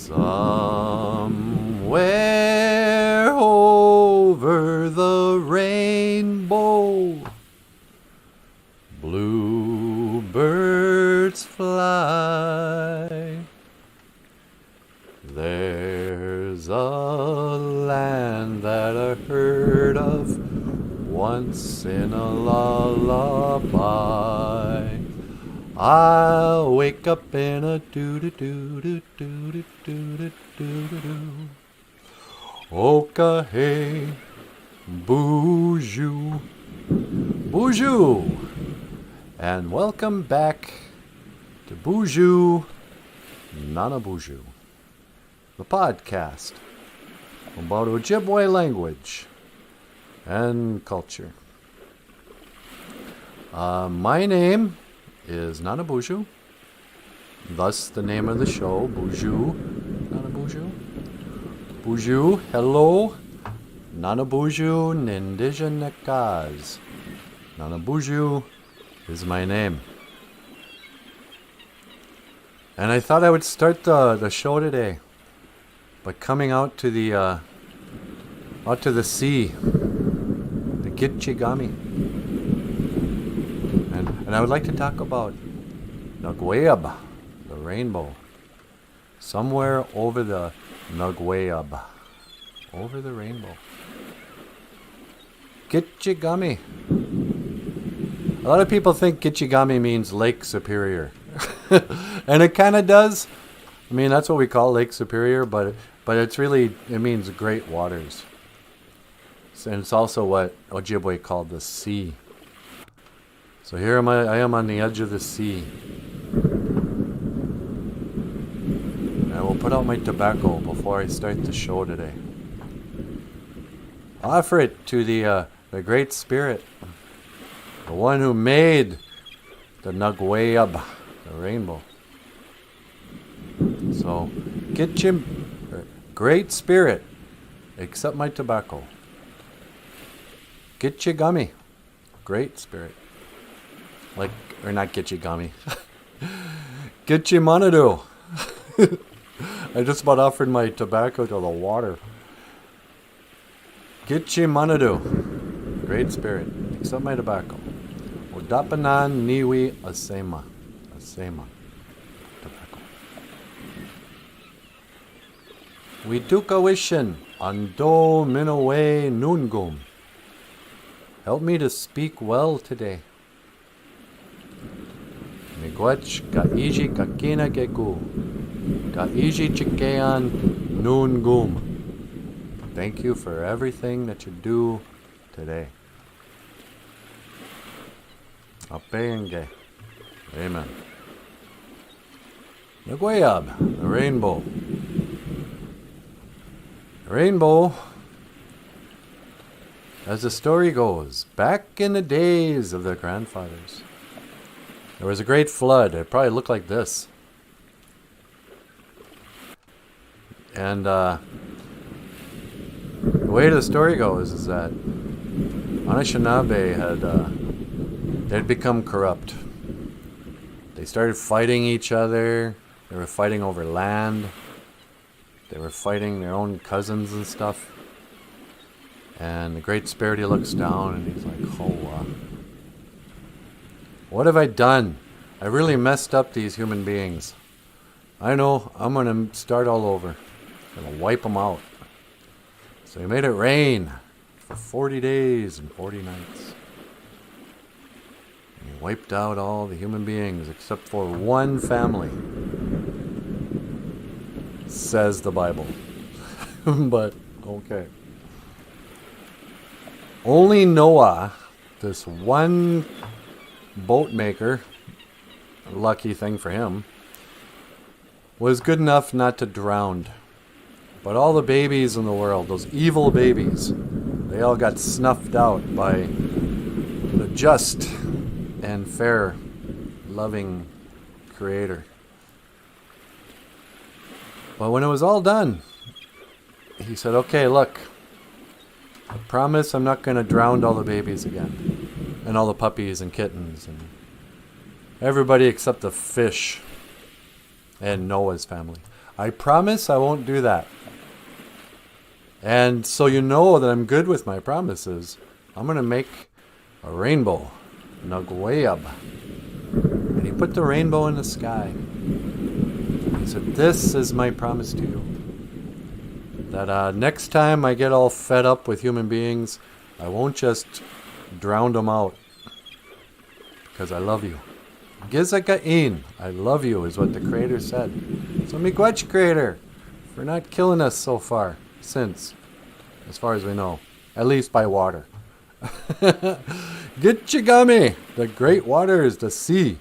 Somewhere over the rainbow, bluebirds fly. There's a land that I heard of once in a lullaby. I'll wake up in a doo-doo-doo-doo-doo-doo-doo-doo-doo-doo. Okahey, BOOZHOO, BOOZHOO, and welcome back to BOOZHOO NANABOOZHOO, the podcast about Ojibwe language and culture. My name is NANABOOZHOO, thus the name of the show, BOOZHOO NANABOOZHOO. BOOZHOO, hello, NANABOOZHOO Nindigenekas. NANABOOZHOO is my name. And I thought I would start the show today by coming out to the sea, the Gitchigami. And I would like to talk about Nugwayab, the rainbow. Somewhere over the Nugwayab, over the rainbow. Gitchigami. A lot of people think Gitchigami means Lake Superior. And it kind of does. I mean, that's what we call Lake Superior, but it's really, it means great waters. And it's also what Ojibwe called the sea. So here I am on the edge of the sea. I will put out my tobacco before I start the show today. Offer it to the Great Spirit, the one who made the Nugwayab, the rainbow. So, get your Great Spirit, accept my tobacco. Get your gummy, Great Spirit. Like, or not get your gummy. Get your monado. I just about offered my tobacco to the water. Get your monado, Great Spirit, accept my tobacco. Odapanan niwi asema. Asema. Tobacco. We duka wishin ando minowe nungum. Help me to speak well today. Miigwech kaiji kakina geku. Kaiji chikean nungum. Thank you for everything that you do today. Apenge. Amen. Nugwayab, the rainbow. The rainbow, as the story goes, back in the days of their grandfathers, there was a great flood. It probably looked like this. And the way the story goes is that Anishinaabe they'd become corrupt. They started fighting each other. They were fighting over land. They were fighting their own cousins and stuff. And the Great Spirit, he looks down and he's like, oh, what have I done? I really messed up these human beings. I know, I'm going to start all over. I'm going to wipe them out. So he made it rain for 40 days and 40 nights. And he wiped out all the human beings except for one family, says the Bible. But, okay. Only Noah, this one boat maker, lucky thing for him, was good enough not to drown. But all the babies in the world, those evil babies, they all got snuffed out by the just and fair, loving Creator. But when it was all done, he said, okay, look, I promise I'm not going to drown all the babies again. And all the puppies and kittens and everybody except the fish and Noah's family. I promise I won't do that. And so you know that I'm good with my promises. I'm going to make a rainbow. Nagwayab. And he put the rainbow in the sky. He said, this is my promise to you. That next time I get all fed up with human beings, I won't just drown them out. Because I love you. Gizakain, I love you, is what the Creator said. So miigwech, Creator, for not killing us so far, since, as far as we know, at least by water. Gitchigami, the great waters, the sea.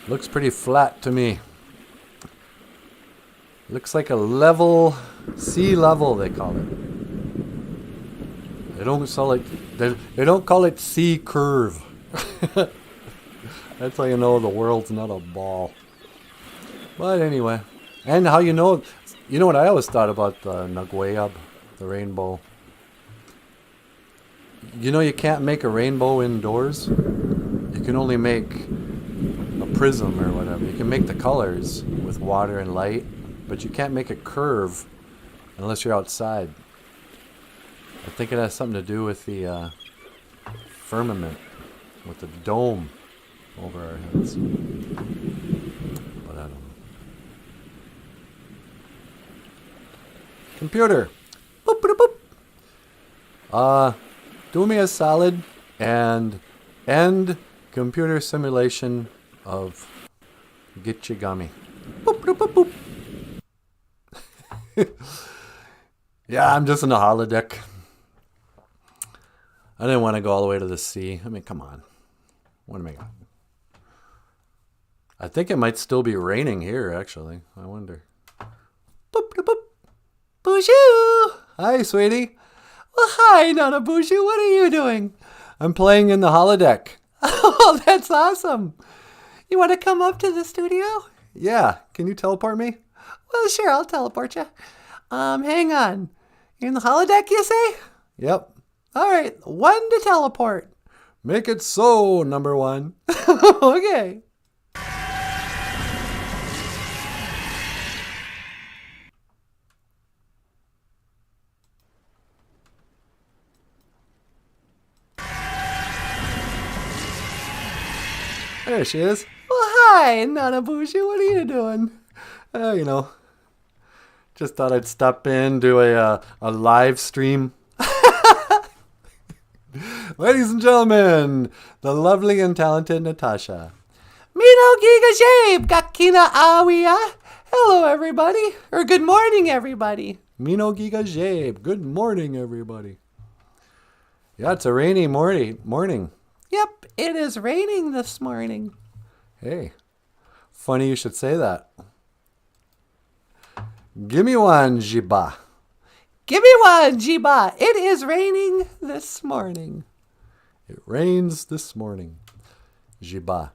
Looks pretty flat to me. Looks like a level, sea level, they call it. They don't call it, they don't call it sea curve. That's how you know the world's not a ball. But anyway, and how you know what I always thought about the Nagwayab, the rainbow. You know you can't make a rainbow indoors. You can only make a prism or whatever. You can make the colors with water and light, but you can't make a curve unless you're outside. I think it has something to do with the firmament, with the dome over our heads. But I don't know. Computer. Boop, boop, boop. Do me a solid and end computer simulation of Gitchigami. Boop, boop, boop, boop. Yeah, I'm just in the holodeck. I didn't want to go all the way to the sea. I mean, come on. What am I going? I think it might still be raining here, actually. I wonder. Boop, boop, boop. BOOZHOO! Hi, sweetie. Well, hi, NANABOOZHOO. What are you doing? I'm playing in the holodeck. Oh, that's awesome. You want to come up to the studio? Yeah. Can you teleport me? Well, sure. I'll teleport you. Hang on. You're in the holodeck, you say? Yep. All right. 1 to teleport. Make it so, number 1. Okay. There she is. Well, hi, NANABOOZHOO. What are you doing? You know, just thought I'd stop in, do a live stream. Ladies and gentlemen, the lovely and talented Natasha. Mino Giga Jabe, Gakina Awia. Hello, everybody. Or good morning, everybody. Mino Giga Jabe. Good morning, everybody. Yeah, it's a rainy morning. Yep, it is raining this morning. Hey, funny you should say that. Give me one, Jiba. Give me one, Jiba. It is raining this morning. It rains this morning. Jiba.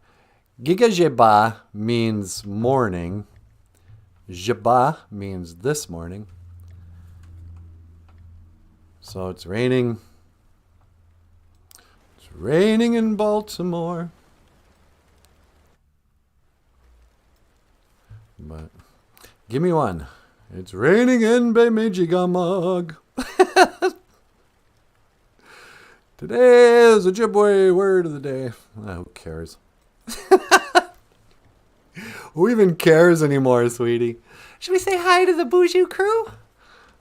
Giga Jiba means morning. Jiba means this morning. So it's raining. It's raining in Baltimore. But give me one. It's raining in Bemidjigamog. Today is Ojibwe word of the day. Who cares? Who even cares anymore, sweetie? Should we say hi to the BOOZHOO crew?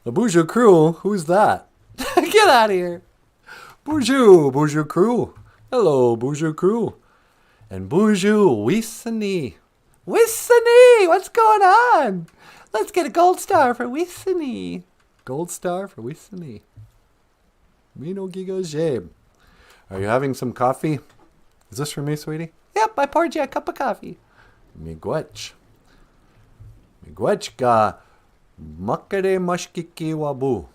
The BOOZHOO crew? Who's that? Get out of here. BOOZHOO crew. Hello, BOOZHOO crew. And BOOZHOO Wisani. Wisani! What's going on? Let's get a gold star for Wisani. Gold star for Wisani. Mino Giga Jabe. Are you having some coffee? Is this for me, sweetie? Yep, I poured you a cup of coffee. Miigwech. Miigwech ka makare mashkiki wabu.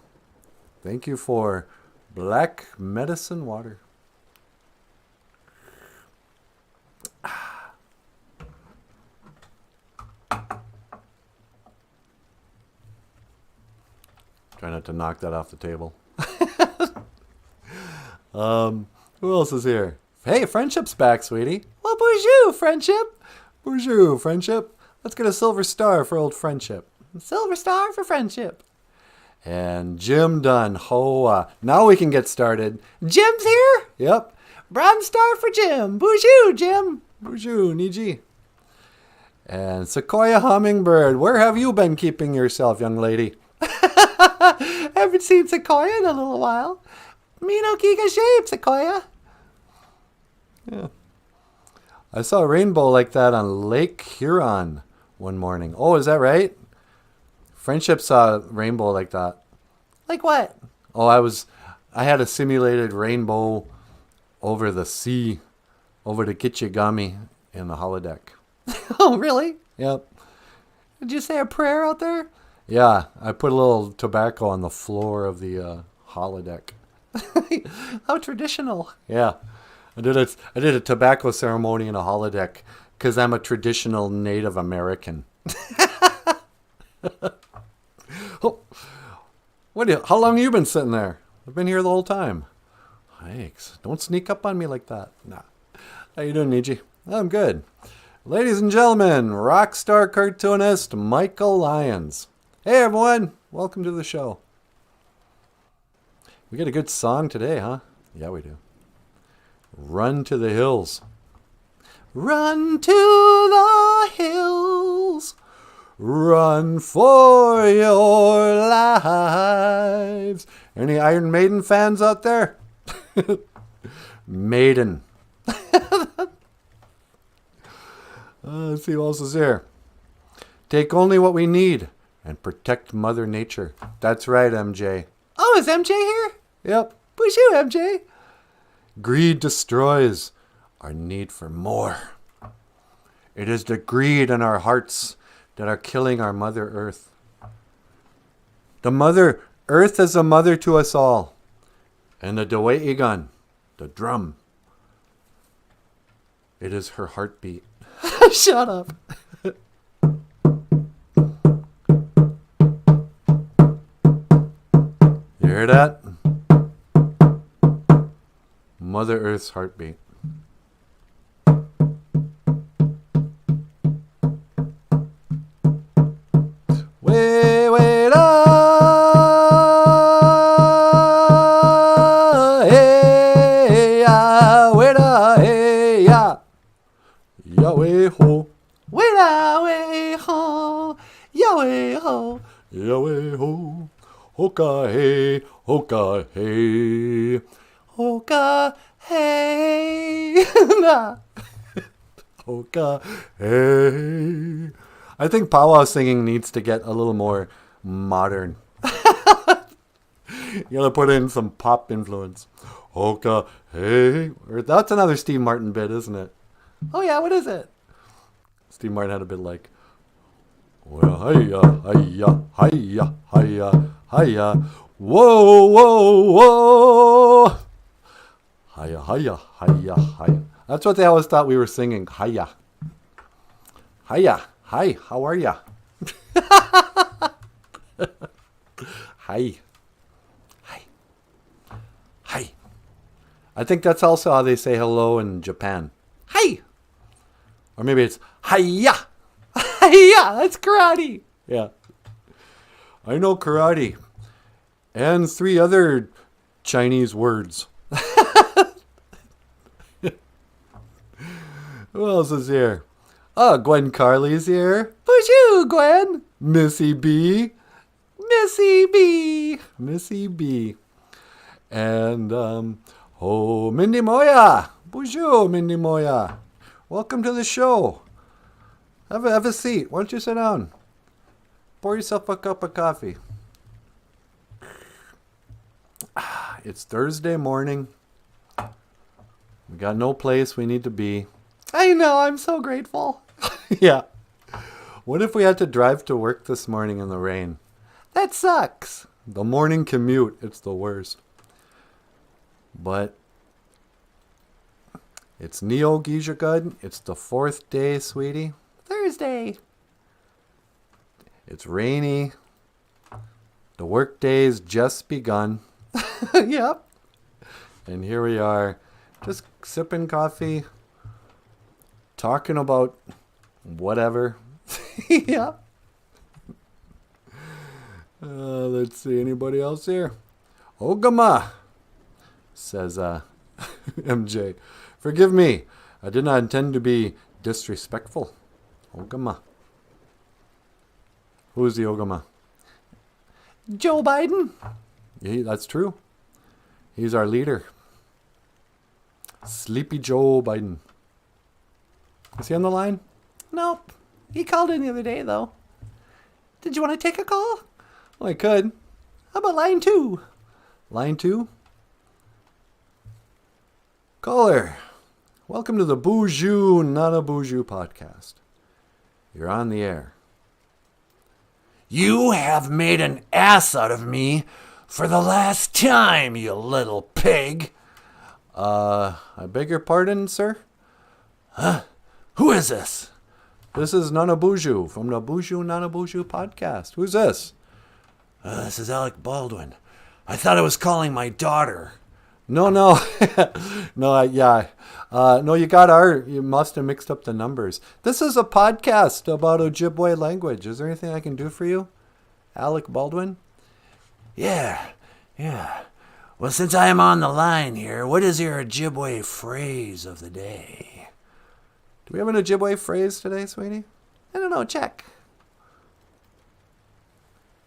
Thank you for black medicine water. Try not to knock that off the table. Who else is here? Hey, Friendship's back, sweetie. Well, BOOZHOO, Friendship. BOOZHOO, Friendship. Let's get a silver star for old friendship. Silver star for friendship. And Jim done. Hoa. Now we can get started. Jim's here? Yep. Bronze star for Jim. BOOZHOO, Jim. BOOZHOO, Niji. And Sequoia Hummingbird. Where have you been keeping yourself, young lady? Haven't seen Sequoia in a little while. Me no Giga shape, Sequoia. Yeah. I saw a rainbow like that on Lake Huron one morning. Oh, is that right? Friendship saw a rainbow like that. Like what? Oh, I had a simulated rainbow over the sea, over the Kichigami in the holodeck. Oh, really? Yep. Did you say a prayer out there? Yeah, I put a little tobacco on the floor of the holodeck. How traditional. Yeah. I did a tobacco ceremony in a holodeck because I'm a traditional Native American. Oh, how long have you been sitting there? I've been here the whole time. Thanks. Don't sneak up on me like that. Nah. How you doing, Niji? I'm good. Ladies and gentlemen, rock star cartoonist Michael Lyons. Hey, everyone. Welcome to the show. We got a good song today, huh? Yeah, we do. Run to the hills. Run to the hills. Run for your lives. Any Iron Maiden fans out there? Maiden. Let's see who else is here. Take only what we need and protect Mother Nature. That's right, MJ. Oh, is MJ here? Yep. BOOZHOO, MJ. Greed destroys our need for more. It is the greed in our hearts that are killing our Mother Earth. The Mother Earth is a mother to us all. And the Deweigan, the drum, it is her heartbeat. Shut up. You hear that? Mother Earth's heartbeat. Wait hey ya, wait hey ya, Yahweh ho, wait ho, Yahweh ho, Yahweh ho, hoka hey, hoka hey, hoka hey, hoka hey. I think powwow singing needs to get a little more modern. You gotta put in some pop influence. Hoka, hey. That's another Steve Martin bit, isn't it? Oh yeah, what is it? Steve Martin had a bit like, well, hiya, hiya, hiya, hiya, hiya, whoa, whoa, whoa. Hiya, hiya, hiya, hiya. That's what they always thought we were singing. Hiya. Hiya. Hi, how are ya? Hi. Hi. Hi. I think that's also how they say hello in Japan. Hi. Or maybe it's hiya. Hiya, that's karate. Yeah. I know karate. And 3 other Chinese words. Who else is here? Oh, Gwen Carley's here. BOOZHOO, Gwen. Missy B. Missy B. Missy B. And, Mindy Moya. BOOZHOO, Mindy Moya. Welcome to the show. Have a seat. Why don't you sit down? Pour yourself a cup of coffee. It's Thursday morning. We got no place we need to be. I know, I'm so grateful. Yeah. What if we had to drive to work this morning in the rain? That sucks. The morning commute, it's the worst. But it's Neo Gijagud. It's the 4th day, sweetie. Thursday. It's rainy. The work day's just begun. Yep. And here we are, just sipping coffee, talking about whatever. Yeah. Let's see. Anybody else here? Ogama, says MJ. Forgive me. I did not intend to be disrespectful. Ogama. Who's the Ogama? Joe Biden. Yeah, that's true. He's our leader. Sleepy Joe Biden. Is he on the line? Nope. He called in the other day, though. Did you want to take a call? Well, I could. How about line 2? Line 2? Caller, welcome to the BOOZHOO NANABOOZHOO podcast. You're on the air. You have made an ass out of me for the last time, you little pig. I beg your pardon, sir? Huh? Who is this? This is NANABOOZHOO from the BOOZHOO NANABOOZHOO podcast. Who's this? This is Alec Baldwin. I thought I was calling my daughter. No. No, you must have mixed up the numbers. This is a podcast about Ojibwe language. Is there anything I can do for you? Alec Baldwin? Yeah. Well, since I am on the line here, what is your Ojibwe phrase of the day? Do we have an Ojibwe phrase today, sweetie? I don't know, check.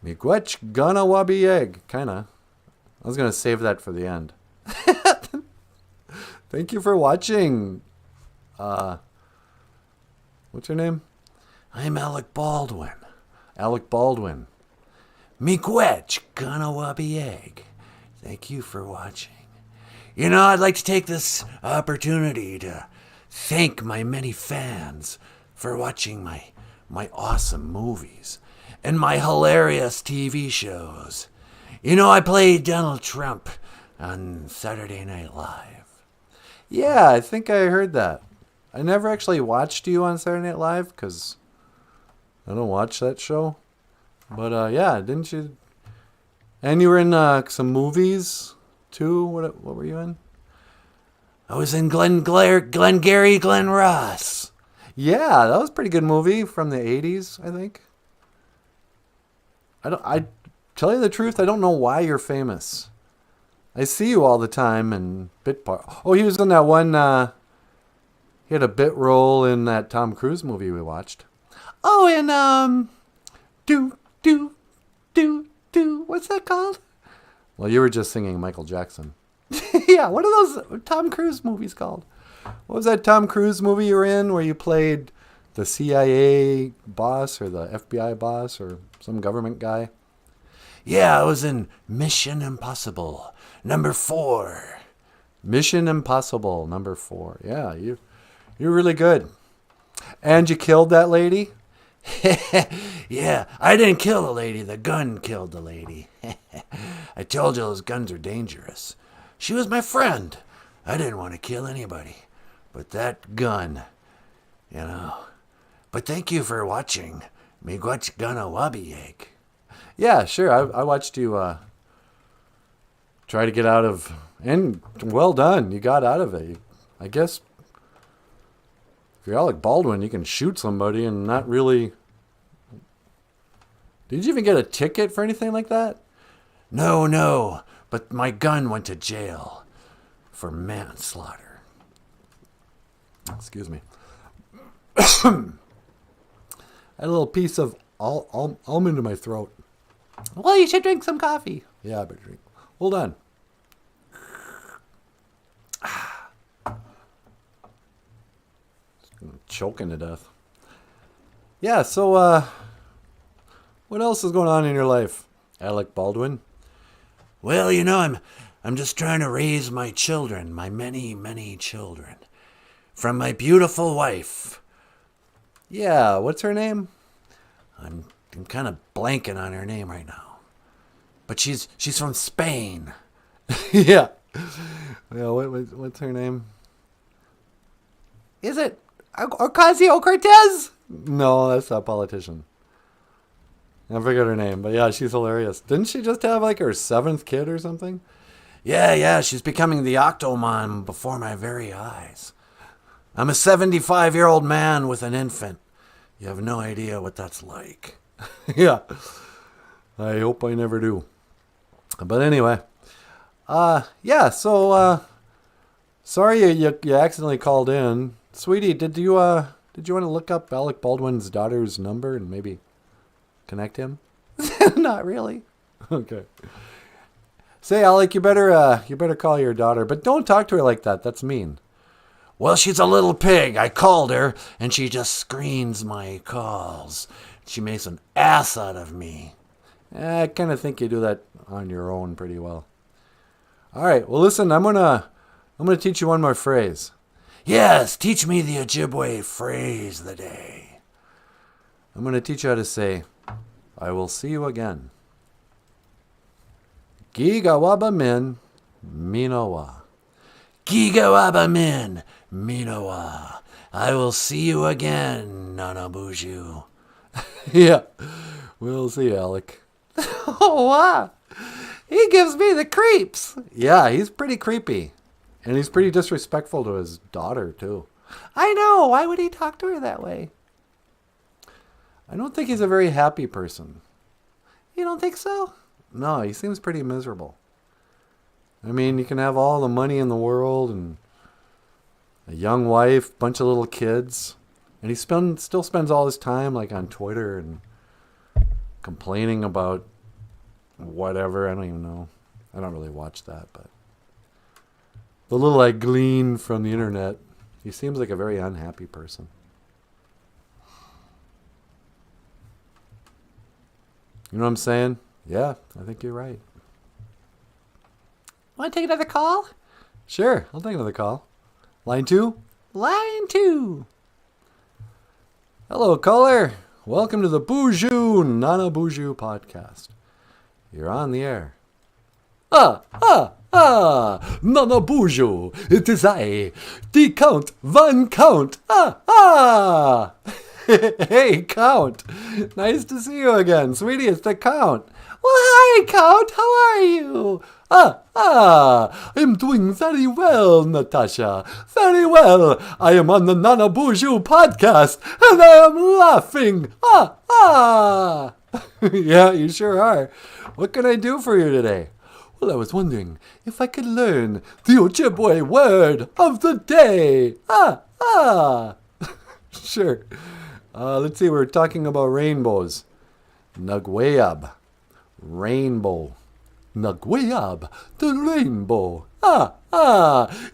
Miigwech gana wabi egg. Kinda. I was gonna save that for the end. Thank you for watching. What's your name? I'm Alec Baldwin. Alec Baldwin. Miigwech gana wabi egg. Thank you for watching. You know, I'd like to take this opportunity to thank my many fans for watching my awesome movies and my hilarious TV shows. You know, I played Donald Trump on Saturday Night Live. Yeah, I think I heard that. I never actually watched you on Saturday Night Live because I don't watch that show. But yeah, didn't you? And you were in some movies too. What were you in? I was in Glengarry Glen Ross. Yeah, that was a pretty good movie from the 80s, I think. I tell you the truth, I don't know why you're famous. I see you all the time in bit part. Oh, he was in that one. He had a bit role in that Tom Cruise movie we watched. Oh, and do. What's that called? Well, you were just singing Michael Jackson. Yeah, what are those Tom Cruise movies called? What was that Tom Cruise movie you were in where you played the CIA boss or the FBI boss or some government guy? Yeah, I was in Mission Impossible #4. Mission Impossible #4. Yeah, you're really good. And you killed that lady? Yeah, I didn't kill the lady. The gun killed the lady. I told you those guns are dangerous. She was my friend. I didn't want to kill anybody. But that gun, you know. But thank you for watching Miigwech gana wabi egg. Yeah, sure. I watched you try to get out of... And well done. You got out of it. I guess if you're Alec Baldwin, you can shoot somebody and not really... Did you even get a ticket for anything like that? No. But my gun went to jail for manslaughter. Excuse me. I had a little piece of almond in my throat. Well, you should drink some coffee. Yeah, I better drink. Hold on. Choking to death. Yeah, so, what else is going on in your life, Alec Baldwin? Well, you know, I'm just trying to raise my children, my many, many children, from my beautiful wife. Yeah, what's her name? I'm kind of blanking on her name right now. But she's from Spain. Yeah. What's her name? Is it Ocasio-Cortez? No, that's a politician. I forget her name, but yeah, she's hilarious. Didn't she just have like her 7th kid or something? Yeah, she's becoming the Octomom before my very eyes. I'm a 75-year-old man with an infant. You have no idea what that's like. Yeah. I hope I never do. But anyway. Yeah, so, sorry you accidentally called in. Sweetie, did you want to look up Alec Baldwin's daughter's number and maybe connect him? Not really. Okay. Say, Alec, you better call your daughter, but don't talk to her like that. That's mean. Well, she's a little pig. I called her, and she just screens my calls. She makes an ass out of me. I kind of think you do that on your own pretty well. All right. Well, listen, I'm gonna teach you one more phrase. Yes, teach me the Ojibwe phrase of the day. I'm gonna teach you how to say, I will see you again. Gigawaba min, minowa. Gigawaba min, minowa. I will see you again, Nanaboozhoo. Yeah, we'll see, Alec. Oh, wow. He gives me the creeps. Yeah, he's pretty creepy. And he's pretty disrespectful to his daughter, too. I know. Why would he talk to her that way? I don't think he's a very happy person. You don't think so? No, he seems pretty miserable. I mean, you can have all the money in the world and a young wife, bunch of little kids, and he still spends all his time like on Twitter and complaining about whatever. I don't even know. I don't really watch that, but the little I glean from the internet, he seems like a very unhappy person. You know what I'm saying? Yeah, I think you're right. Want to take another call? Sure, I'll take another call. Line 2? Line 2. Hello, caller. Welcome to the BOOZHOO NANABOOZHOO podcast. You're on the air. Nanaboozhoo, it is I, the Count Von Count. Hey, Count. Nice to see you again. Sweetie, it's the Count. Well, hi, Count. How are you? I'm doing very well, Natasha. Very well. I am on the Nanaboozhoo podcast, and I am laughing. Yeah, you sure are. What can I do for you today? Well, I was wondering if I could learn the Ojibwe word of the day. Sure. Let's see, we're talking about rainbows. Nagwayab. Rainbow. Nagwayab. The rainbow.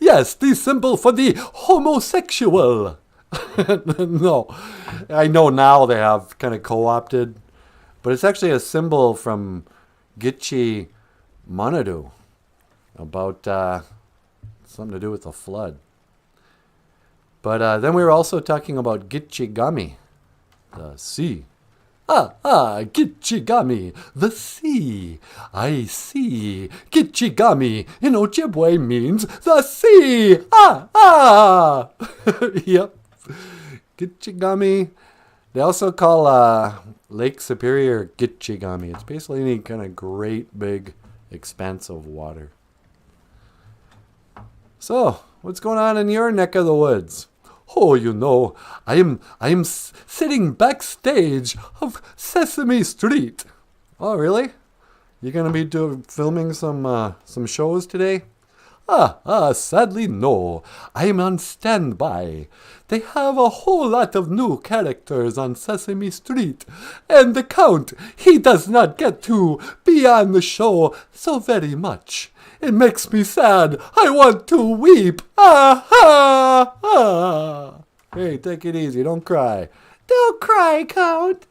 Yes, the symbol for the homosexual. No. I know now they have kind of co-opted, but it's actually a symbol from Gitche Manadu about something to do with the flood. But then we were also talking about Gitchigami, the sea. Gitchigami, the sea. I see. Gitchigami in Ojibwe means the sea. Yep. Gitchigami. They also call Lake Superior Gitchigami. It's basically any kind of great big expanse of water. So, what's going on in your neck of the woods? Oh, you know, I am sitting backstage of Sesame Street. Oh, really? You're gonna be filming some shows today? Sadly, no. I'm on standby. They have a whole lot of new characters on Sesame Street, and the Count, he does not get to be on the show so very much. It makes me sad. I want to weep. Hey, take it easy. Don't cry. Don't cry, Count.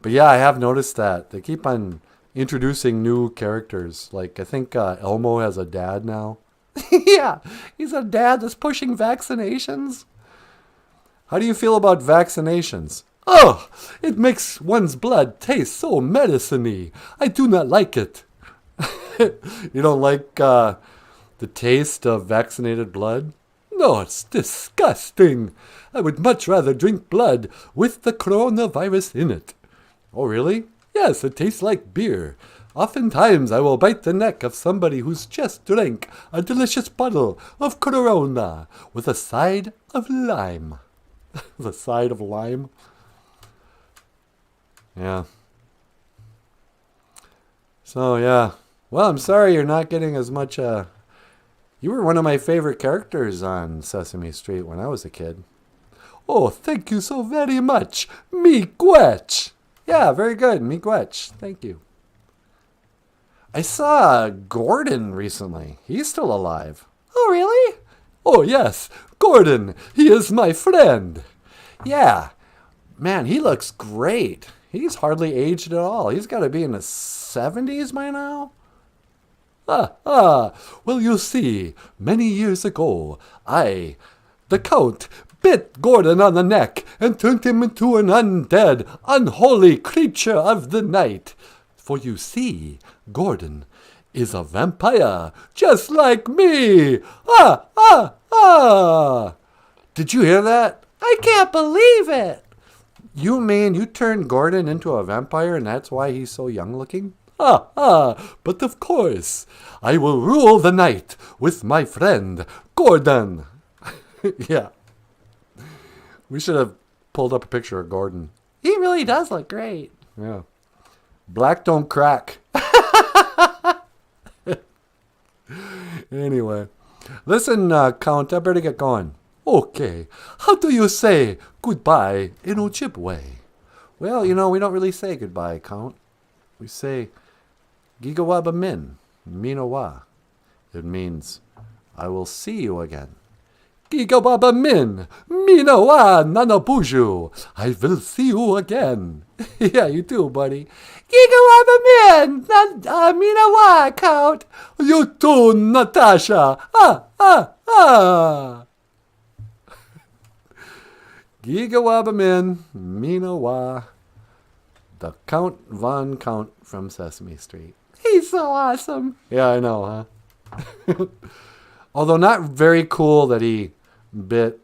But yeah, I have noticed that. They keep on introducing new characters. Like, I think Elmo has a dad now. Yeah, he's a dad that's pushing vaccinations. How do you feel about vaccinations? Oh, it makes one's blood taste so medicine-y. I do not like it. You don't like the taste of vaccinated blood? No, it's disgusting. I would much rather drink blood with the coronavirus in it. Oh, really? Yes, it tastes like beer. Oftentimes I will bite the neck of somebody who's just drank a delicious bottle of Corona with a side of lime. The side of lime. Yeah. So, yeah. Well, I'm sorry you're not getting as much... You were one of my favorite characters on Sesame Street when I was a kid. Oh, thank you so very much. Miigwech. Yeah, very good. Miigwech. Thank you. I saw Gordon recently. He's still alive. Oh, really? Oh, yes. Gordon. He is my friend. Yeah. Man, he looks great. He's hardly aged at all. He's got to be in his 70s by now. Well, you see, many years ago, the Count, bit Gordon on the neck and turned him into an undead, unholy creature of the night. For you see, Gordon is a vampire, just like me. Did you hear that? I can't believe it. You mean you turned Gordon into a vampire and that's why he's so young looking? But of course, I will rule the night with my friend, Gordon. Yeah. We should have pulled up a picture of Gordon. He really does look great. Yeah. Black don't crack. Anyway. Listen, Count, I better get going. Okay. How do you say goodbye in Ojibwe? Well, we don't really say goodbye, Count. We say Gigawaba Min, Minowa. It means, I will see you again. Gigawaba Min, Minowa Nanaboozhoo. I will see you again. Yeah, you too, buddy. Gigawaba Min, Minowa, Count. You too, Natasha. Gigawaba Min, Minowa. The Count Von Count from Sesame Street. He's so awesome. Yeah, I know, huh? Although not very cool that he bit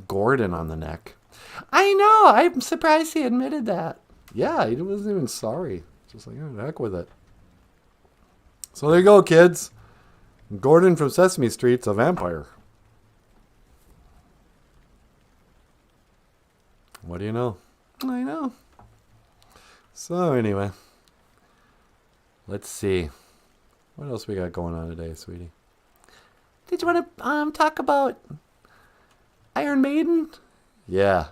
Gordon on the neck. I know. I'm surprised he admitted that. Yeah, he wasn't even sorry. Just like, oh, heck with it. So there you go, kids. Gordon from Sesame Street's a vampire. What do you know? I know. So anyway, let's see. What else we got going on today, sweetie? Did you want to talk about Iron Maiden? Yeah.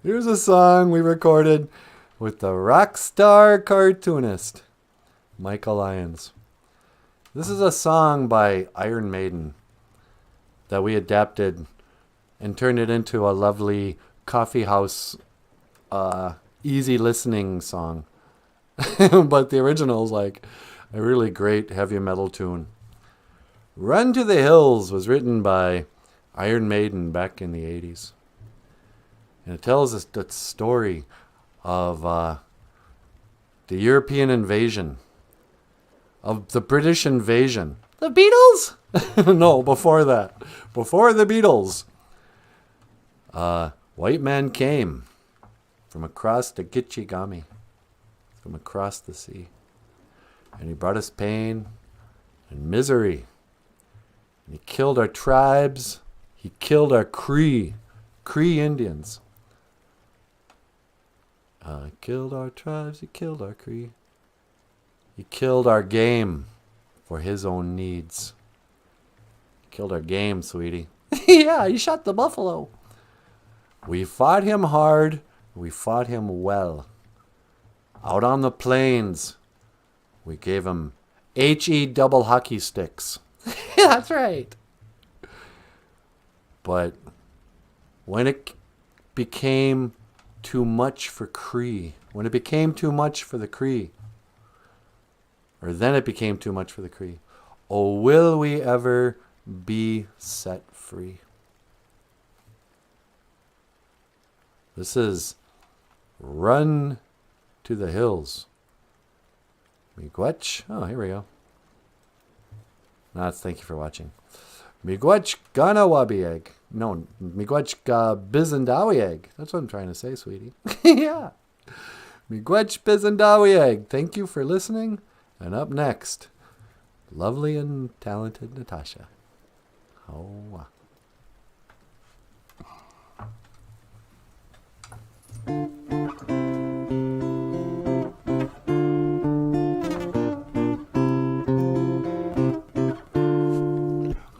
Here's a song we recorded with the rock star cartoonist, Michael Lyons. This is a song by Iron Maiden that we adapted and turned it into a lovely coffee house, easy listening song. But the original is like a really great heavy metal tune. Run to the Hills was written by Iron Maiden back in the 80s. And it tells us the story of the European invasion, of the British invasion. The Beatles? No, before that. Before the Beatles. White man came from across the Gitchigami, from across the sea. And he brought us pain and misery. And he killed our tribes. He killed our Cree Indians. He killed our tribes. He killed our Cree. He killed our game for his own needs. He killed our game, sweetie. Yeah, he shot the buffalo. We fought him hard. We fought him well. Out on the plains, we gave him HE double hockey sticks. That's right. But when it became too much for Cree, when it became too much for the Cree, or then it became too much for the Cree, oh, will we ever be set free? This is Run to the Hills. Miigwech. Oh, here we go. That's thank you for watching. Miigwech ganawabieg. No, miigwech ga bizendawieg. That's what I'm trying to say, sweetie. Yeah. Miigwech bizendawieg. Thank you for listening. And up next, lovely and talented Natasha. Oh.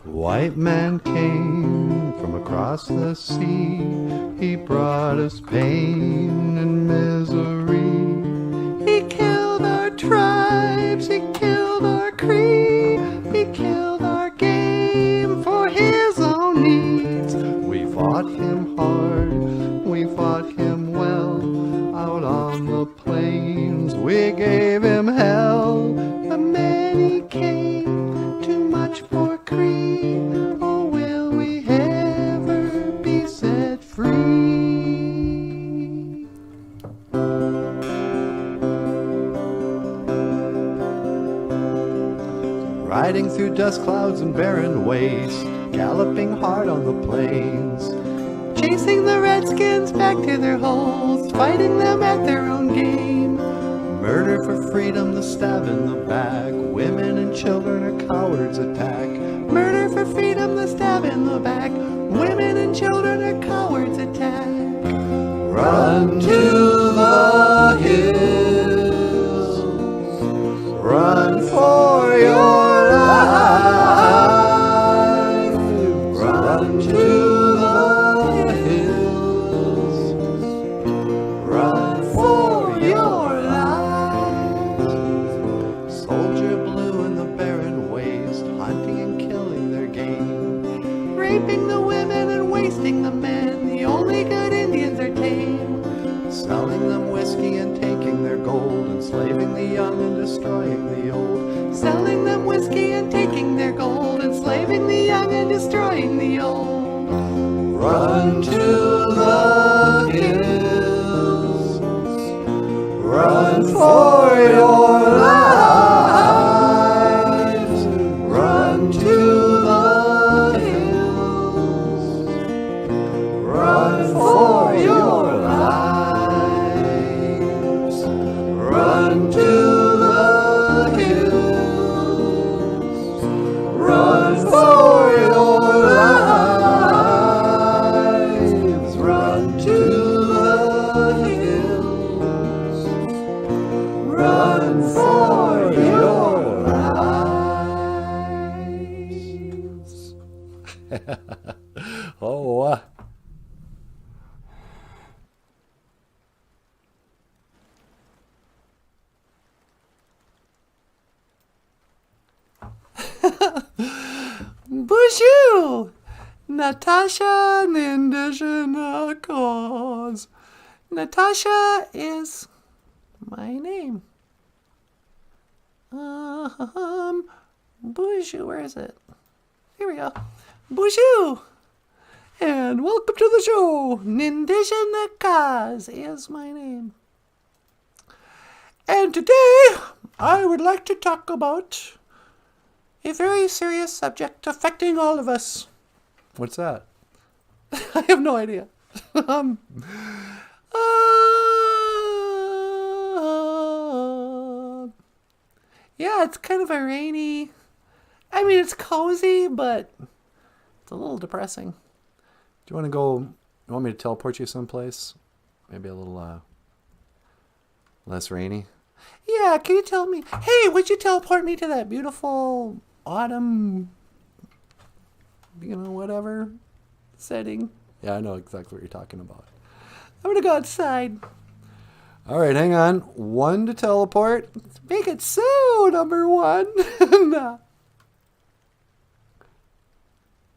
White man came from across the sea. He brought us pain and misery. He killed our tribes, he killed our creed, he killed our game for his own needs. We fought him hard, we fought him well. Out on the plains we gave him hell. The many came, too much for creed. Oh, will we ever be set free? Riding through dust clouds and barren wastes, galloping hard on the plains, chasing the redskins back to their holes, fighting them at their own game. Murder for freedom, the stab in the back, women and children are cowards attack. Murder for freedom, the stab in the back, women and children are cowards attack. Run to the hills, run for your life, run to the hills, run for your life. Soldier blue in the barren waste, hunting and killing their game, raping the women and wasting the men. The only good Indians are tame, selling them whiskey and taking their gold, enslaving the young and destroying the old. Selling them whiskey and taking their gold, enslaving the young and destroying the old. Run to the hills, run for your lives, run to the hills, run for your lives, run to the hills, run for your lives, run to the hills, run for your lives. Oh, BOOZHOO! Natasha and the Indigenous cause. Natasha is my name. BOOZHOO, where is it? Here we go. BOOZHOO! And welcome to the show. Indigenous cause is my name. And today, I would like to talk about a very serious subject affecting all of us. What's that? I have no idea. Yeah, it's kind of a rainy. I mean, it's cozy, but it's a little depressing. Do you want to go? You want me to teleport you someplace? Maybe a little less rainy? Yeah, can you tell me? Hey, would you teleport me to that beautiful autumn, whatever setting? Yeah, I know exactly what you're talking about. I'm going to go outside. All right, hang on. 1 to teleport. Let's make it so, number 1. No.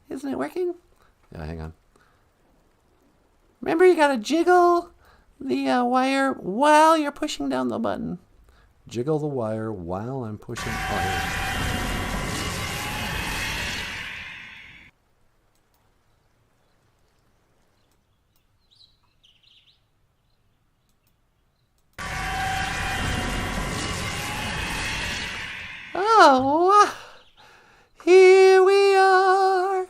Isn't it working? Yeah, hang on. Remember, you got to jiggle the wire while you're pushing down the button. Jiggle the wire while I'm pushing wire. Oh, here we are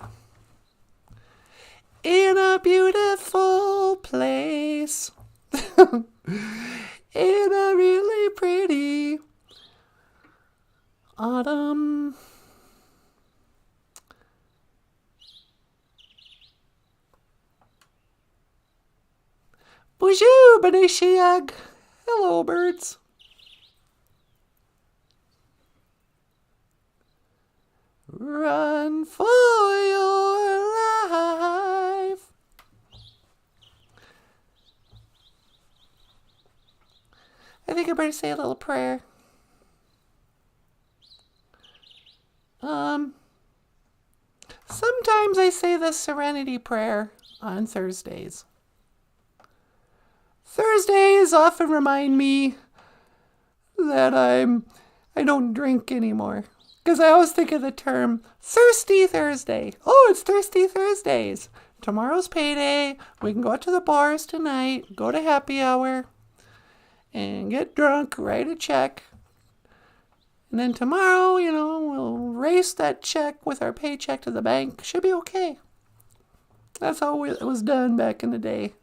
in a beautiful place. In a really pretty autumn. BOOZHOO NANABOOZHOO. Hello, birds. Run for your life. I think I better say a little prayer. Sometimes I say the Serenity Prayer on Thursdays. Thursdays often remind me that I don't drink anymore. Because I always think of the term Thirsty Thursday. Oh, it's Thirsty Thursdays. Tomorrow's payday. We can go out to the bars tonight, go to happy hour, and get drunk, write a check. And then tomorrow, we'll race that check with our paycheck to the bank. Should be okay. That's how it was done back in the day.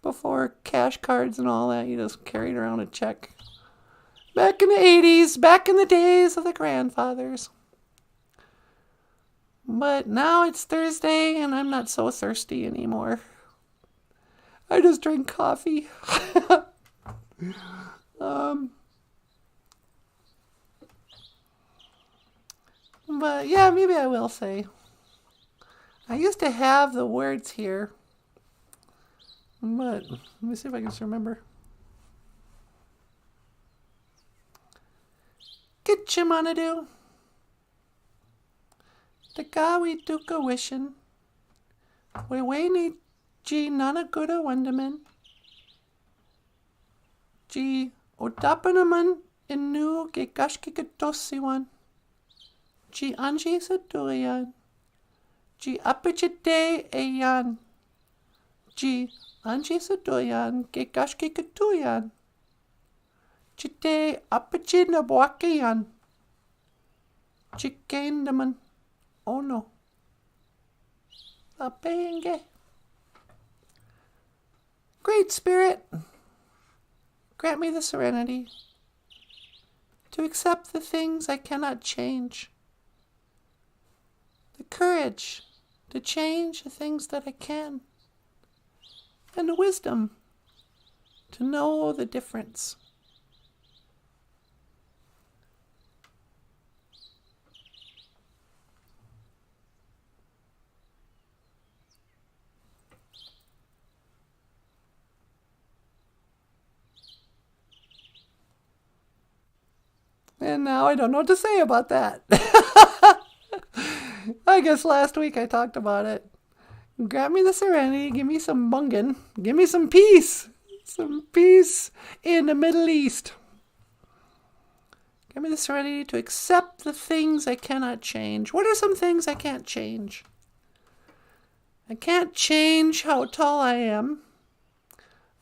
Before cash cards and all that, you just carried around a check. Back in the 80s, back in the days of the grandfathers. But now it's Thursday and I'm not so thirsty anymore. I just drink coffee. But yeah, maybe I will say. I used to have the words here. But let me see if I can just remember. Kitchamanadu. Takawi duka wishin. Weweni G nanaguda wonderman. G odapanaman inu gegashkikatosiwan. G anji sadurian. G apachite ayan. G anji sadurian gegashkikatuyan. Chite apachina buakian. Chikendaman. Oh no. Apenge. Great Spirit, grant me the serenity to accept the things I cannot change. The courage to change the things that I can. And the wisdom to know the difference. And now I don't know what to say about that. I guess last week I talked about it. Grant me the serenity, give me some bungin, give me some peace. Some peace in the Middle East. Give me the serenity to accept the things I cannot change. What are some things I can't change? I can't change how tall I am.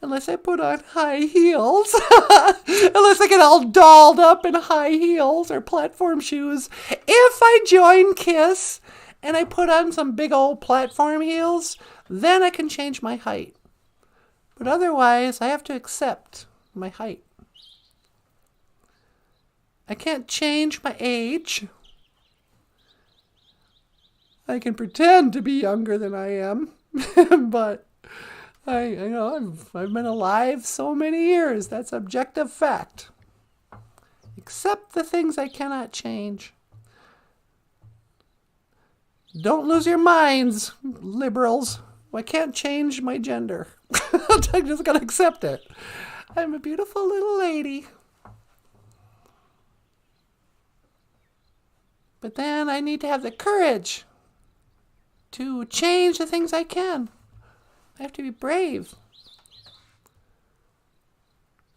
Unless I put on high heels. Unless I get all dolled up in high heels or platform shoes. If I join KISS and I put on some big old platform heels, then I can change my height. But otherwise, I have to accept my height. I can't change my age. I can pretend to be younger than I am. But I've been alive so many years. That's objective fact. Accept the things I cannot change. Don't lose your minds, liberals. I can't change my gender. I'm just going to accept it. I'm a beautiful little lady. But then I need to have the courage to change the things I can. I have to be brave.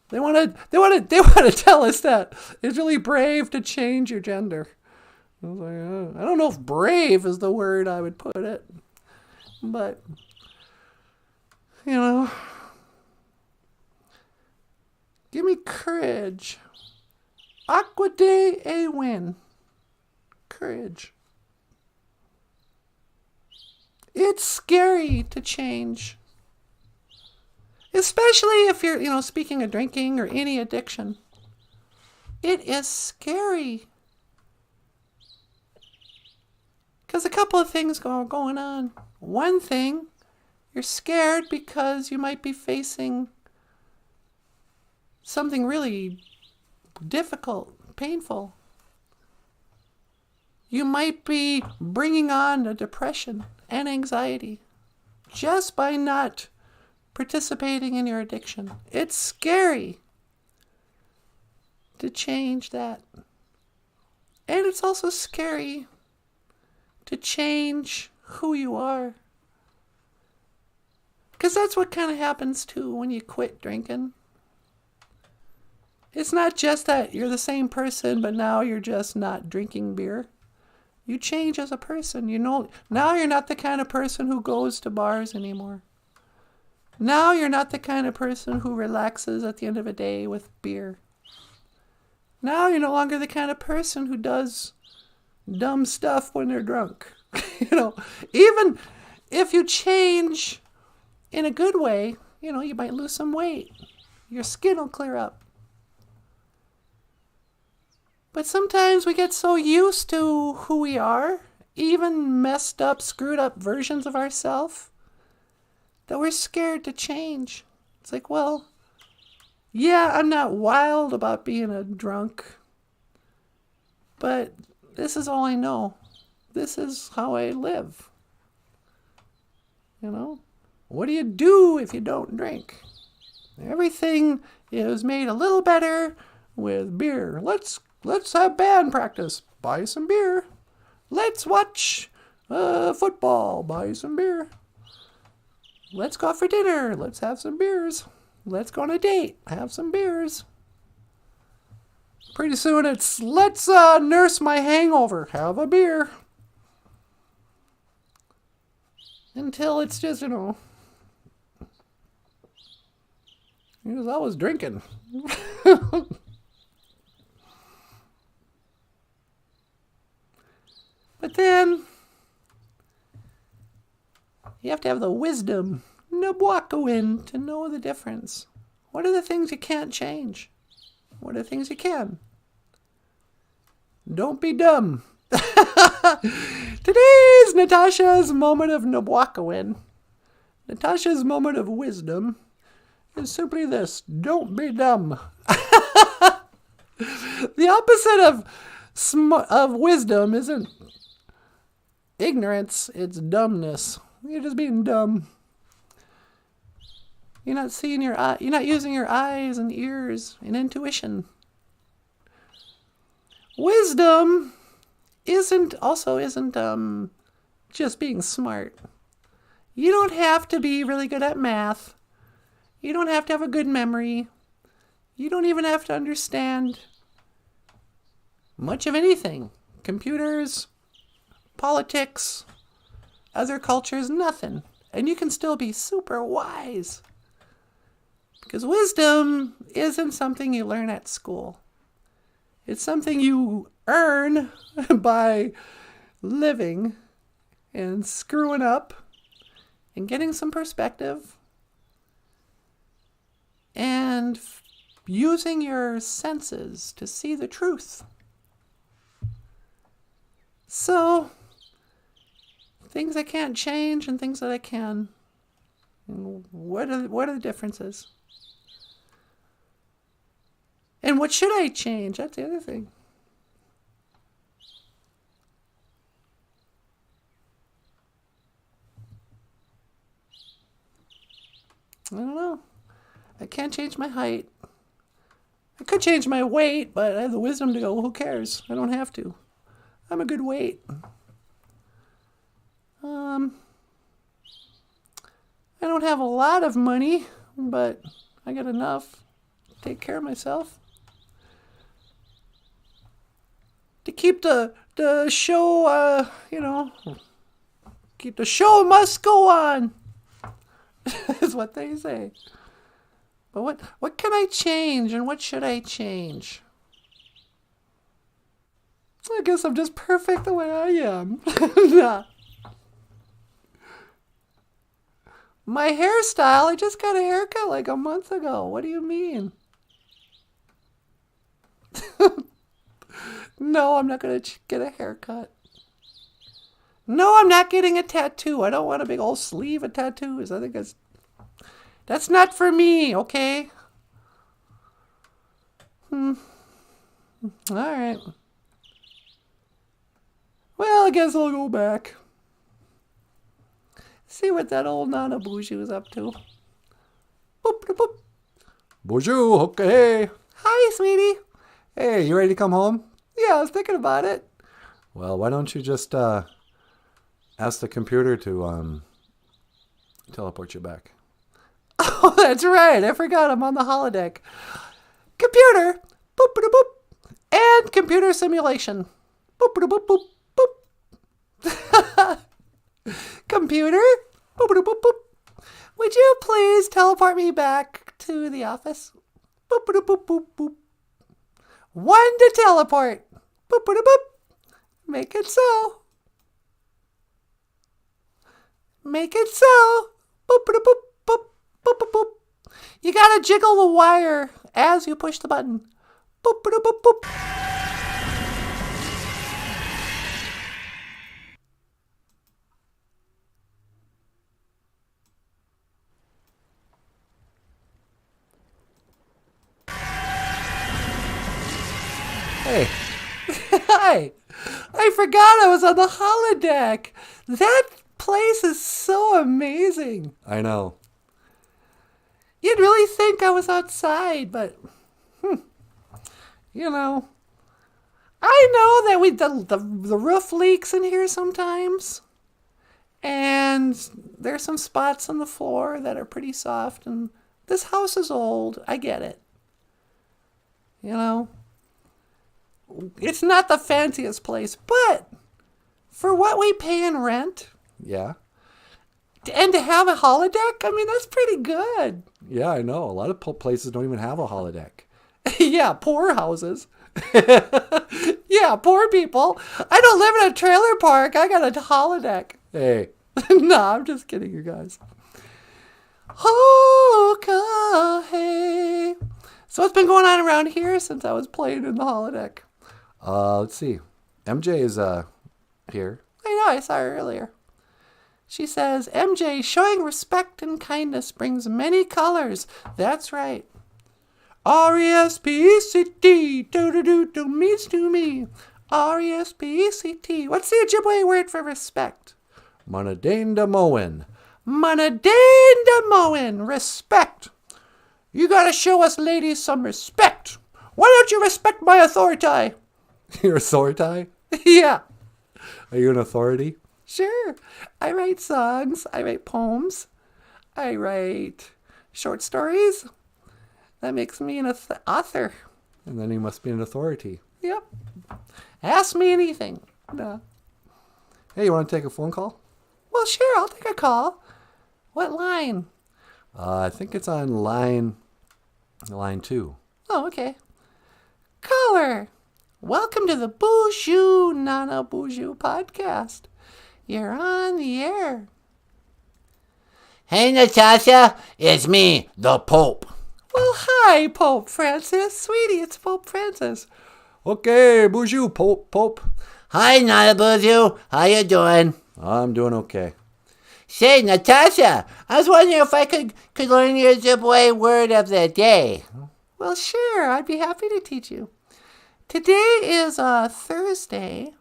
They want to tell us that it's really brave to change your gender. I was like, I don't know if brave is the word I would put it, but give me courage. Aqua de a win. Courage. It's scary to change. Especially if you're, speaking of drinking or any addiction. It is scary. Because a couple of things going on. One thing You're scared because you might be facing something really difficult, painful. You might be bringing on a depression and anxiety just by not participating in your addiction. It's scary to change that. And it's also scary to change who you are. Because that's what kind of happens too when you quit drinking. It's not just that you're the same person, but now you're just not drinking beer. You change as a person. You know, now you're not the kind of person who goes to bars anymore. Now you're not the kind of person who relaxes at the end of a day with beer. Now you're no longer the kind of person who does dumb stuff when they're drunk. Even if you change in a good way, you might lose some weight. Your skin will clear up. But sometimes we get so used to who we are, even messed up, screwed up versions of ourselves, that we're scared to change. It's like, well, yeah, I'm not wild about being a drunk, but this is all I know. This is how I live. What do you do if you don't drink? Everything is made a little better with beer. Let's have band practice. Buy some beer. Let's watch football. Buy some beer. Let's go out for dinner. Let's have some beers. Let's go on a date. Have some beers. Pretty soon it's, let's nurse my hangover. Have a beer. Until it's just, you're always drinking. But then, you have to have the wisdom, NABOOZHOO, to know the difference. What are the things you can't change? What are the things you can? Don't be dumb. Today's Natasha's moment of NABOOZHOO. Natasha's moment of wisdom is simply this: don't be dumb. The opposite of wisdom isn't ignorance, it's dumbness. You're just being dumb. You're not seeing you're not using your eyes and ears and intuition. Wisdom isn't just being smart. You don't have to be really good at math. You don't have to have a good memory. You don't even have to understand much of anything. Computers, politics, other cultures, nothing. And you can still be super wise. Because wisdom isn't something you learn at school. It's something you earn by living and screwing up and getting some perspective and using your senses to see the truth. So, things I can't change and things that I can. What are the differences? And what should I change? That's the other thing. I don't know. I can't change my height. I could change my weight, but I have the wisdom to go, well, who cares? I don't have to. I'm a good weight. I don't have a lot of money, but I got enough to take care of myself. To keep the show, keep the show must go on, is what they say. But what can I change and what should I change? I guess I'm just perfect the way I am. Nah. My hairstyle, I just got a haircut like a month ago. What do you mean? No, I'm not going to get a haircut. No, I'm not getting a tattoo. I don't want a big old sleeve of tattoos. I think that's not for me, okay? All right. Well, I guess I'll go back. See what that old Nanaboozhoo is up to. Boop, boop, boop. Boozhoo, okay. Hi, sweetie. Hey, you ready to come home? Yeah, I was thinking about it. Well, why don't you just ask the computer to teleport you back? Oh, that's right. I forgot. I'm on the holodeck. Computer, boop, boop, boop, and computer simulation. Boop, boop, boop, boop, boop. Computer, boop, boop, boop, boop. Would you please teleport me back to the office? Boop, boop, boop, boop, boop. 1 to teleport. Boop, boop, boop. Make it so. Make it so. Boop, boop, boop, boop, boop, boop, boop. You gotta jiggle the wire as you push the button. Boop, boop, boop, boop. Hey. Hi. I forgot I was on the holodeck. That place is so amazing. I know. You'd really think I was outside, but, you know, I know that the roof leaks in here sometimes, and there's some spots on the floor that are pretty soft, and this house is old. I get it. You know, it's not the fanciest place, but for what we pay in rent, yeah. And to have a holodeck, I mean, that's pretty good. Yeah, I know. A lot of places don't even have a holodeck. Yeah, poor houses. Yeah, poor people. I don't live in a trailer park. I got a holodeck. Hey. No, I'm just kidding, you guys. Okay. So what's been going on around here since I was playing in the holodeck? Let's see. MJ is here. I know, I saw her earlier. She says, MJ, showing respect and kindness brings many colors. That's right. R-E-S-P-E-C-T, do-do-do-do, means to me. R-E-S-P-E-C-T. What's the Ojibwe word for respect? Manadaindamoen. Manadaindamoen. Respect. You gotta show us ladies some respect. Why don't you respect my authority? Your authority? Yeah. Are you an authority? Sure. I write songs. I write poems. I write short stories. That makes me an author. And then you must be an authority. Yep. Ask me anything. No. Hey, you want to take a phone call? Well, sure. I'll take a call. What line? I think it's on line 2. Oh, okay. Caller. Welcome to the BOOZHOO NANABOOZHOO podcast. You're on the air. Hey, Natasha, it's me, the Pope. Well, hi, Pope Francis. Sweetie, it's Pope Francis. Okay, BOOZHOO, Pope. Hi, Nanaboozhoo. How you doing? I'm doing okay. Say, Natasha, I was wondering if I could learn your Ojibwe word of the day. Well, sure. I'd be happy to teach you. Today is Thursday,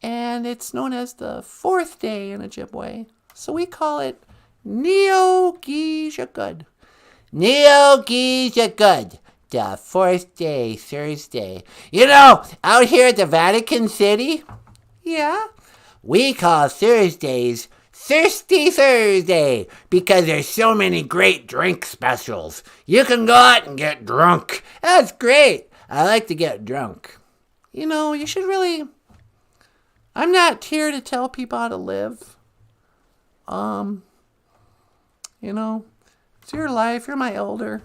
and it's known as the 4th day in Ojibwe. So we call it Neo-Gee-Jagud. Neo-Gee-Jagud, the 4th day, Thursday. You know, out here at the Vatican City, yeah, we call Thursdays Thirsty Thursday because there's so many great drink specials. You can go out and get drunk. That's great. I like to get drunk. You know, you should really... I'm not here to tell people how to live. You know, it's your life. You're my elder.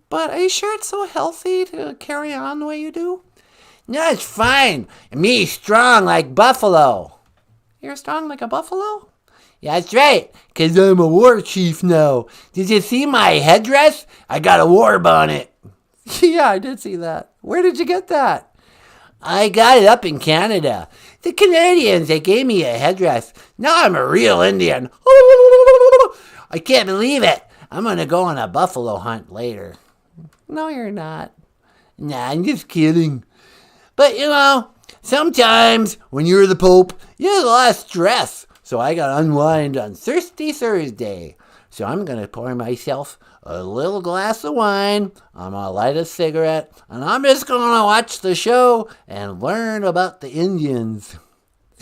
But are you sure it's so healthy to carry on the way you do? No, it's fine. Me strong like buffalo. You're strong like a buffalo? Yeah, that's right, because I'm a war chief now. Did you see my headdress? I got a war bonnet. Yeah, I did see that. Where did you get that? I got it up in Canada. The Canadians, they gave me a headdress. Now I'm a real Indian. I can't believe it. I'm going to go on a buffalo hunt later. No, you're not. Nah, I'm just kidding. But, sometimes when you're the Pope, you have a lot of stress. So I got to unwind on Thirsty Thursday. So I'm going to pour myself a little glass of wine. I'm going to light a cigarette. And I'm just going to watch the show and learn about the Indians.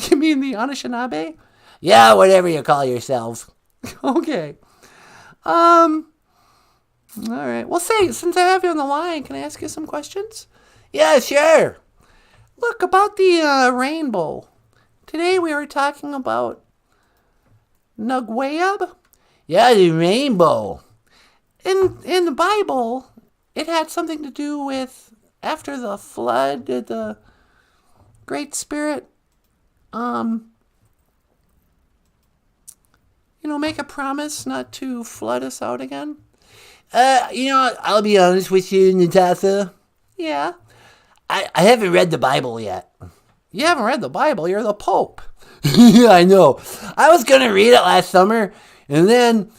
You mean the Anishinaabe? Yeah, whatever you call yourselves. Okay. All right. Well, say, since I have you on the line, can I ask you some questions? Yeah, sure. Look, about the rainbow. Today we were talking about Nugwayab. Yeah, the rainbow. In the Bible, it had something to do with after the flood, did the Great Spirit, make a promise not to flood us out again? I'll be honest with you, Natasha. Yeah. I haven't read the Bible yet. You haven't read the Bible? You're the Pope. Yeah, I know. I was going to read it last summer, and then,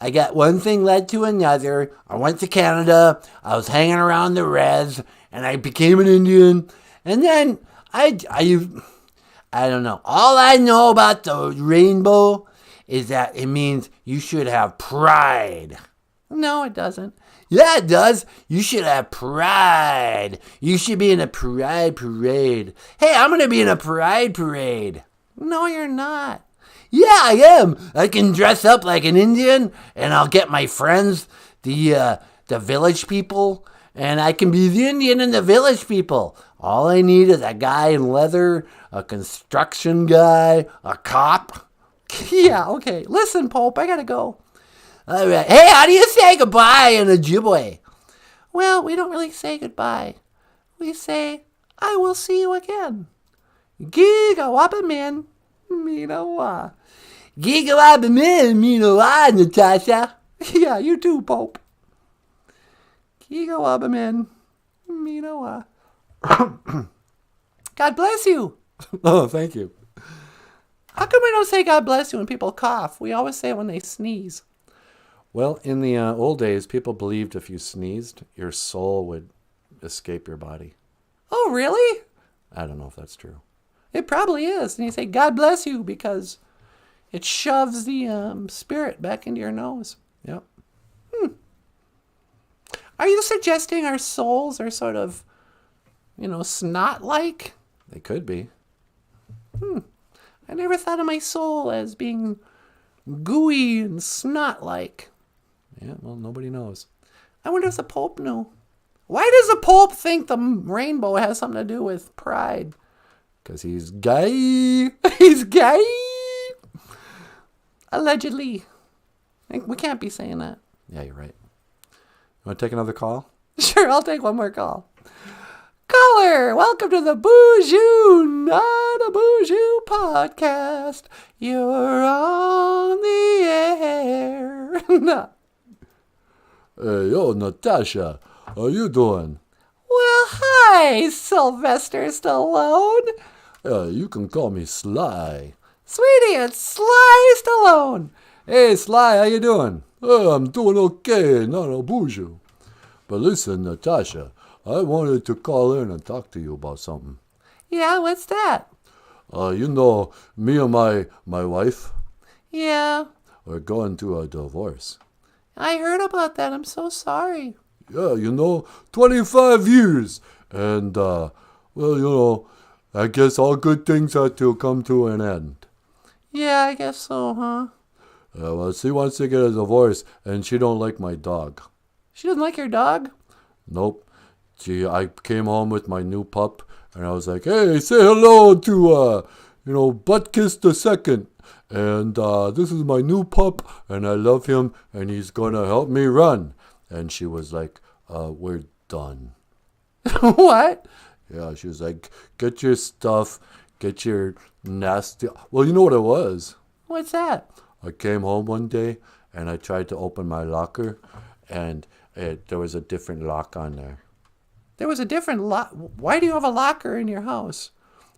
I got one thing led to another. I went to Canada. I was hanging around the res, and I became an Indian. And then I don't know. All I know about the rainbow is that it means you should have pride. No, it doesn't. Yeah, it does. You should have pride. You should be in a pride parade. Hey, I'm going to be in a pride parade. No, you're not. Yeah, I am. I can dress up like an Indian, and I'll get my friends, the village people, and I can be the Indian and the village people. All I need is a guy in leather, a construction guy, a cop. Yeah, okay. Listen, Pope, I gotta go. All right. Hey, how do you say goodbye in Ojibwe? Well, we don't really say goodbye. We say, I will see you again. Gigawabamin, minawa. Gigawabamin, minawa, Natasha. Yeah, you too, Pope. Gigawabamin, minawa. God bless you. Oh, thank you. How come we don't say God bless you when people cough? We always say it when they sneeze. Well, in the old days, people believed if you sneezed, your soul would escape your body. Oh, really? I don't know if that's true. It probably is. And you say, God bless you, because it shoves the spirit back into your nose. Yep. Are you suggesting our souls are sort of, snot-like? They could be. I never thought of my soul as being gooey and snot-like. Yeah, well, nobody knows. I wonder if the Pope knew. Why does the Pope think the rainbow has something to do with pride? Because he's gay. He's gay. Allegedly. We can't be saying that. Yeah, you're right. You want to take another call? Sure, I'll take one more call. Caller, welcome to the BOOZHOO NANABOOZHOO podcast. You're on the air. Hey, yo, Natasha, how you doing? Well, hi, Sylvester Stallone. You can call me Sly. Sweetie, it's Sly Stallone. Hey, Sly, how you doing? I'm doing okay, NANABOOZHOO. But listen, Natasha, I wanted to call in and talk to you about something. Yeah, what's that? Me and my wife, Yeah, we're going through a divorce. I heard about that. I'm so sorry. Yeah, 25 years. And, I guess all good things have to come to an end. Yeah, I guess so, huh? Well, she wants to get a divorce, and she don't like my dog. She doesn't like your dog? Nope. I came home with my new pup, and I was like, hey, say hello to, Butt Kiss the Second. And this is my new pup, and I love him, and he's going to help me run. And she was like, we're done. What? Yeah, she was like, get your stuff, get your nasty... Well, you know what it was? What's that? I came home one day, and I tried to open my locker, and there was a different lock on there. There was a different lock. Why do you have a locker in your house?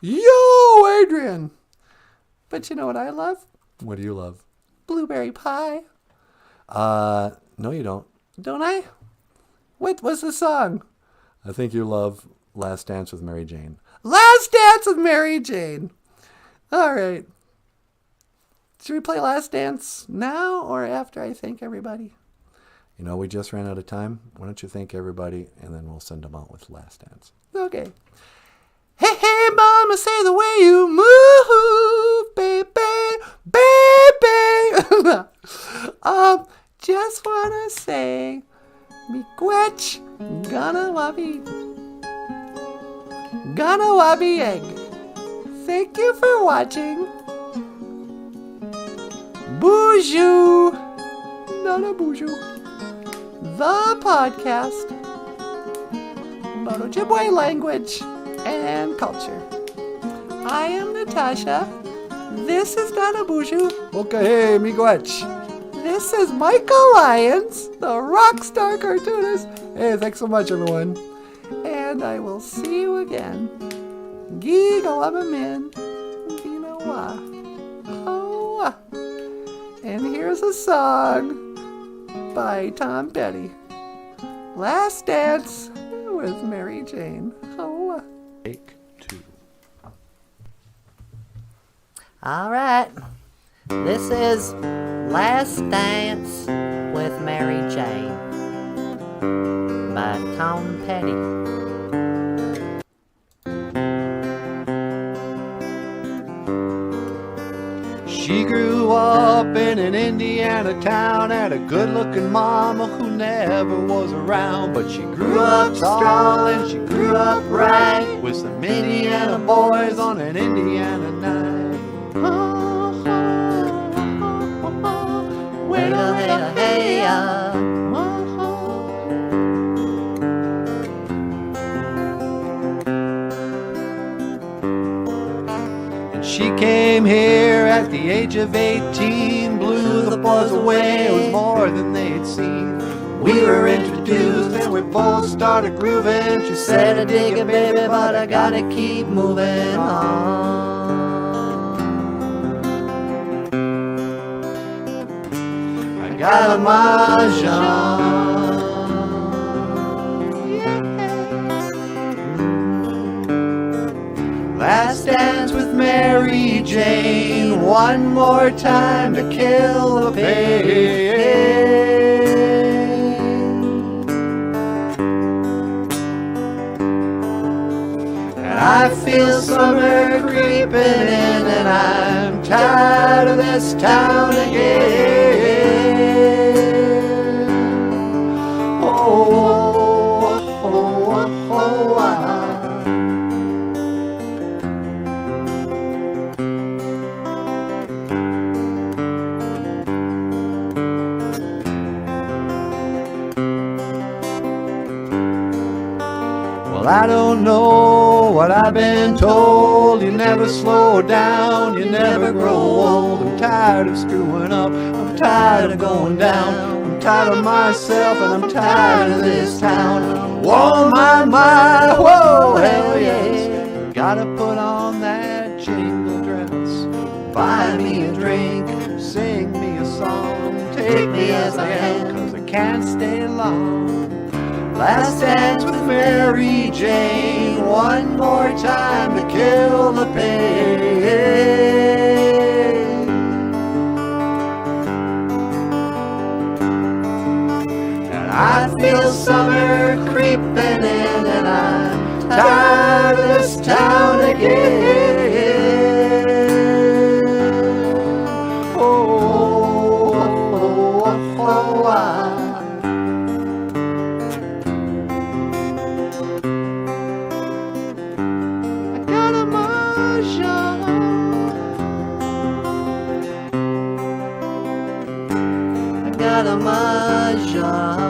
Yo, Adrian! But you know what I love? What do you love? Blueberry pie. No you don't. Don't I? What's the song? I think you love Last Dance with Mary Jane. Last Dance with Mary Jane. All right. Should we play Last Dance now or after I thank everybody? You know, we just ran out of time. Why don't you thank everybody, and then we'll send them out with Last Dance. Okay. Hey, hey, mama, say the way you move, baby, baby. Just wanna say, miigwech, gonna wabi egg. Thank you for watching. BOOZHOO NANABOOZHOO, the podcast about Ojibwe language and culture. I am Natasha. This is NANABOOZHOO. Okay, miigwech. This is Michael Lyons, the rock star cartoonist. Hey, thanks so much, everyone. And I will see you again. Gigawamamin, Ginawa. Oh. And here's a song by Tom Petty. Last Dance with Mary Jane. Oh. Take 2. All right. This is Last Dance with Mary Jane by Tom Petty. She grew up in an Indiana town, had a good-looking mama who never was around. But she grew up tall and she grew up right with some Indiana boys on an Indiana night. Wait a minute, hey, She came here at the age of 18, blew the boys away, it was more than they'd seen. We were introduced and we both started grooving. She said, I dig it, baby, but I gotta keep moving on. I got a mahjong. Last dance with Mary Jane, one more time to kill the pain. And I feel summer creeping in, and I'm tired of this town again. I don't know what I've been told. You never slow down, you never grow old. I'm tired of screwing up, I'm tired of going down. I'm tired of myself and I'm tired of this town. Whoa, my, whoa, hell yes. Gotta put on that jingle dress, buy me a drink, sing me a song, take me as I am, 'cause I can't stay long. Last dance with Mary Jane, one more time to kill the pain. And I feel summer creeping in, and I'm tired of this town again. I got a mahjong.